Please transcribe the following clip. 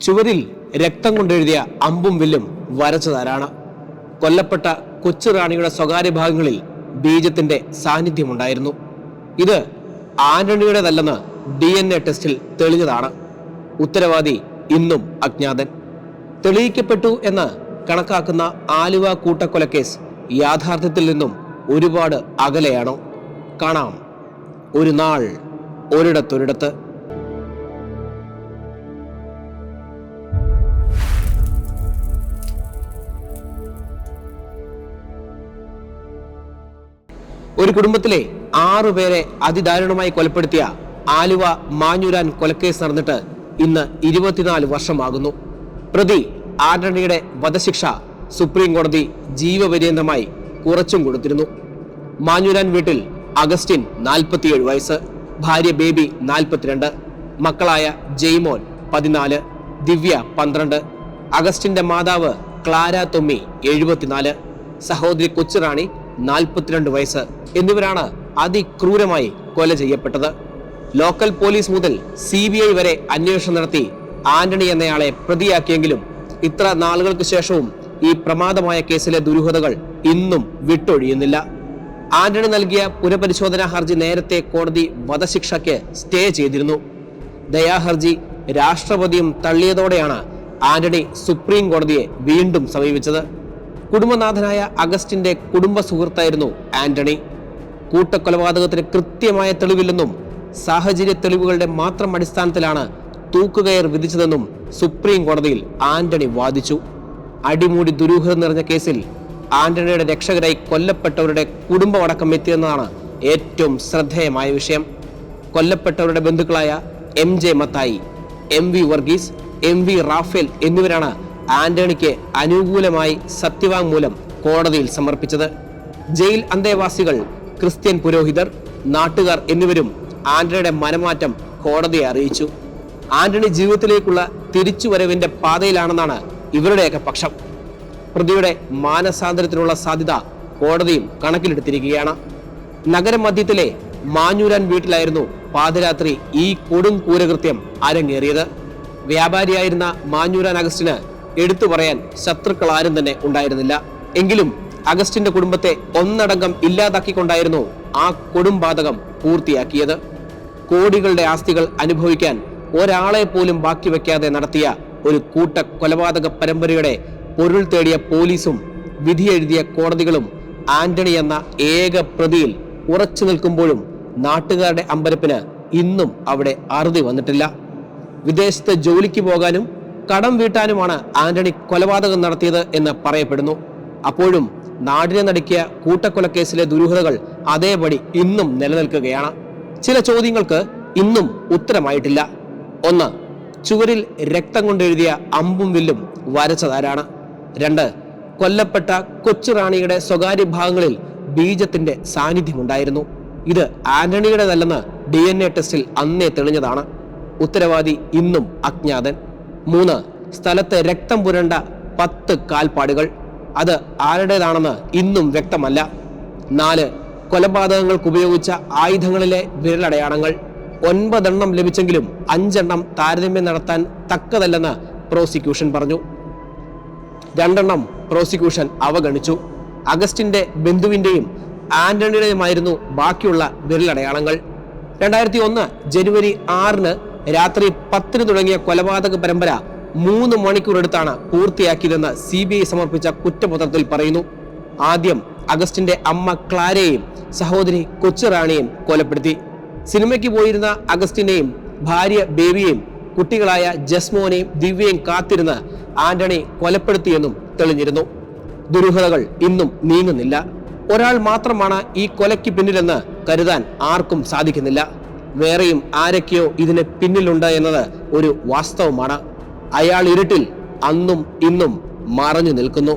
ചുവരിൽ രക്തം കൊണ്ടെഴുതിയ അമ്പും വില്ലും വരച്ചതാരാണ്? കൊല്ലപ്പെട്ട കൊച്ചു റാണിയുടെ സ്വകാര്യ ഭാഗങ്ങളിൽ ബീജത്തിന്റെ സാന്നിധ്യമുണ്ടായിരുന്നു. ഇത് ആന്റണിയുടേതല്ലെന്ന് DNA ടെസ്റ്റിൽ തെളിഞ്ഞതാണ്. ഉത്തരവാദി ഇന്നും അജ്ഞാതൻ. തെളിയിക്കപ്പെട്ടു എന്ന് കണക്കാക്കുന്ന ആലുവ കൂട്ടക്കൊലക്കേസ് യാഥാർത്ഥ്യത്തിൽ നിന്നും ഒരുപാട് അകലെയാണോ? കാണാം ഒരു നാൾ ഒരിടത്തൊരിടത്ത്. ഒരു കുടുംബത്തിലെ 6 പേരെ അതിദാരുണമായി കൊലപ്പെടുത്തിയ ആലുവ മാഞ്ഞൂരാൻ കൊലക്കേസ് നടന്നിട്ട് ഇന്ന് 24 വർഷമാകുന്നു. പ്രതി ആന്റണിയുടെ വധശിക്ഷ സുപ്രീം കോടതി ജീവപര്യന്തമായി കുറച്ചും കൊടുത്തിരുന്നു. മാഞ്ഞൂരാൻ വീട്ടിൽ അഗസ്റ്റിൻ 47 വയസ്സ്, ഭാര്യ ബേബി 42, മക്കളായ ജെയ്മോൻ 14, ദിവ്യ 12, അഗസ്റ്റിന്റെ മാതാവ് ക്ലാര തൊമ്മി 74, സഹോദരി കൊച്ചുറാണി 42 വയസ്സ് എന്നിവരാണ് അതിക്രൂരമായി കൊല ചെയ്യപ്പെട്ടത്. ലോക്കൽ പോലീസ് മുതൽ CBI വരെ അന്വേഷണം നടത്തി ആന്റണി എന്നയാളെ പ്രതിയാക്കിയെങ്കിലും ഇത്ര നാളുകൾക്ക് ശേഷവും ഈ പ്രമാദമായ കേസിലെ ദുരൂഹതകൾ ഇന്നും വിട്ടൊഴിയുന്നില്ല. ആന്റണി നൽകിയ പുനഃപരിശോധനാ ഹർജി നേരത്തെ കോടതി വധശിക്ഷയ്ക്ക് സ്റ്റേ ചെയ്തിരുന്നു. ദയാഹർജി രാഷ്ട്രപതിയും തള്ളിയതോടെയാണ് ആന്റണി സുപ്രീം കോടതിയെ വീണ്ടും സമീപിച്ചത്. കുടുംബനാഥനായ അഗസ്റ്റിന്റെ കുടുംബ സുഹൃത്തായിരുന്നു ആന്റണി. കൂട്ടക്കൊലപാതകത്തിന് കൃത്യമായ തെളിവില്ലെന്നും സാഹചര്യ തെളിവുകളുടെ മാത്രം അടിസ്ഥാനത്തിലാണ് തൂക്കുകയർ വിധിച്ചതെന്നും സുപ്രീം കോടതിയിൽ ആന്റണി വാദിച്ചു. അടിമൂടി ദുരൂഹത നിറഞ്ഞ കേസിൽ ആന്റണിയുടെ രക്ഷകരായി കൊല്ലപ്പെട്ടവരുടെ കുടുംബമടക്കം എത്തിയെന്നതാണ് ഏറ്റവും ശ്രദ്ധേയമായ വിഷയം. കൊല്ലപ്പെട്ടവരുടെ ബന്ധുക്കളായ MJ Mathai, MV Varghese, MV Raphael എന്നിവരാണ് ആന്റണിക്ക് അനുകൂലമായി സത്യവാങ്മൂലം കോടതിയിൽ സമർപ്പിച്ചത്. ജയിൽ അന്തേവാസികൾ, ക്രിസ്ത്യൻ പുരോഹിതർ, നാട്ടുകാർ എന്നിവരും ആന്റണിയുടെ മനമാറ്റം കോടതിയെ അറിയിച്ചു. ആന്റണി ജീവിതത്തിലേക്കുള്ള തിരിച്ചുവരവിന്റെ പാതയിലാണെന്നാണ് ഇവരുടെയൊക്കെ പക്ഷം. പ്രതിയുടെ മാനസാന്തരത്തിനുള്ള സാധ്യത കോടതിയും കണക്കിലെടുത്തിരിക്കുകയാണ്. നഗരമധ്യത്തിലെ മാഞ്ഞൂരാൻ വീട്ടിലായിരുന്നു പാതിരാത്രി ഈ കൊടും ക്രൂരകൃത്യം അരങ്ങേറിയത്. വ്യാപാരിയായിരുന്ന മാഞ്ഞൂരാൻ അഗസ്റ്റിന് എടുത്തു പറയാൻ ശത്രുക്കൾ ആരും തന്നെ ഉണ്ടായിരുന്നില്ല. എങ്കിലും അഗസ്റ്റിന്റെ കുടുംബത്തെ ഒന്നടങ്കം ഇല്ലാതാക്കിക്കൊണ്ടായിരുന്നു ആ കൊടുംപാതകം പൂർത്തിയാക്കിയത്. കോടികളുടെ ആസ്തികൾ അനുഭവിക്കാൻ ഒരാളെ പോലും ബാക്കി വെക്കാതെ നടത്തിയ ഒരു കൂട്ട കൊലപാതക പരമ്പരയുടെ പൊരുൾ തേടിയ പോലീസും വിധിയെഴുതിയ കോടതികളും ആന്റണി എന്ന ഏക പ്രതിയിൽ ഉറച്ചു നിൽക്കുമ്പോഴും നാട്ടുകാരുടെ അമ്പരപ്പിന് ഇന്നും അവിടെ അറുതി വന്നിട്ടില്ല. വിദേശത്ത് ജോലിക്ക് പോകാനും കടം വീട്ടാനുമാണ് ആന്റണി കൊലപാതകം നടത്തിയത് എന്ന് പറയപ്പെടുന്നു. അപ്പോഴും നാടിനെ നടുക്കിയ കൂട്ടക്കൊലക്കേസിലെ ദുരൂഹതകൾ അതേപടി ഇന്നും നിലനിൽക്കുകയാണ്. ചില ചോദ്യങ്ങൾക്ക് ഇന്നും ഉത്തരമായിട്ടില്ല. 1. ചുവരിൽ രക്തം കൊണ്ടെഴുതിയ അമ്പും വില്ലും വരച്ചതാരാണ്? 2. കൊല്ലപ്പെട്ട കൊച്ചു റാണിയുടെ സ്വകാര്യ ഭാഗങ്ങളിൽ ബീജത്തിന്റെ സാന്നിധ്യമുണ്ടായിരുന്നു. ഇത് ആന്റണിയുടേതല്ലെന്ന് DNA ടെസ്റ്റിൽ അന്നേ തെളിഞ്ഞതാണ്. ഉത്തരവാദി ഇന്നും അജ്ഞാതൻ. 3. സ്ഥലത്ത് രക്തം പുരണ്ട 10 കാൽപ്പാടുകൾ. അത് ആരുടേതാണെന്ന് ഇന്നും വ്യക്തമല്ല. 4. കൊലപാതകങ്ങൾക്ക് ഉപയോഗിച്ച ആയുധങ്ങളിലെ വിരലടയാളങ്ങൾ. 9 എണ്ണം ലഭിച്ചെങ്കിലും 5 എണ്ണം താരതമ്യം നടത്താൻ തക്കതല്ലെന്ന് പ്രോസിക്യൂഷൻ പറഞ്ഞു. 2 എണ്ണം പ്രോസിക്യൂഷൻ അവഗണിച്ചു. അഗസ്റ്റിന്റെ ബന്ധുവിന്റെയും ആന്റണിയുടെയുമായിരുന്നു ബാക്കിയുള്ള വിരലടയാളങ്ങൾ. 2001 ജനുവരി 6 രാത്രി 10 തുടങ്ങിയ കൊലപാതക പരമ്പര 3 മണിക്കൂർ എടുത്താണ് പൂർത്തിയാക്കിയതെന്ന് CBI സമർപ്പിച്ച കുറ്റപത്രത്തിൽ പറയുന്നു. ആദ്യം അഗസ്റ്റിന്റെ അമ്മ ക്ലാരയെയും സഹോദരി കൊച്ചുറാണിയെയും കൊലപ്പെടുത്തി. സിനിമയ്ക്ക് പോയിരുന്ന അഗസ്റ്റിനെയും ഭാര്യ ബേബിയെയും കുട്ടികളായ ജസ്മോനെയും ദിവ്യയും കാത്തിരുന്ന് ആന്റണി കൊലപ്പെടുത്തിയെന്നും തെളിഞ്ഞിരുന്നു. ദുരൂഹതകൾ ഇന്നും നീങ്ങുന്നില്ല. ഒരാൾ മാത്രമാണ് ഈ കൊലയ്ക്ക് പിന്നിലെന്ന് കരുതാൻ ആർക്കും സാധിക്കുന്നില്ല. വേറെയും ആരൊക്കെയോ ഇതിന് പിന്നിലുണ്ട് എന്നത് ഒരു വാസ്തവമാണ്. അയാൾ ഇരുട്ടിൽ അന്നും ഇന്നും മറഞ്ഞു നിൽക്കുന്നു.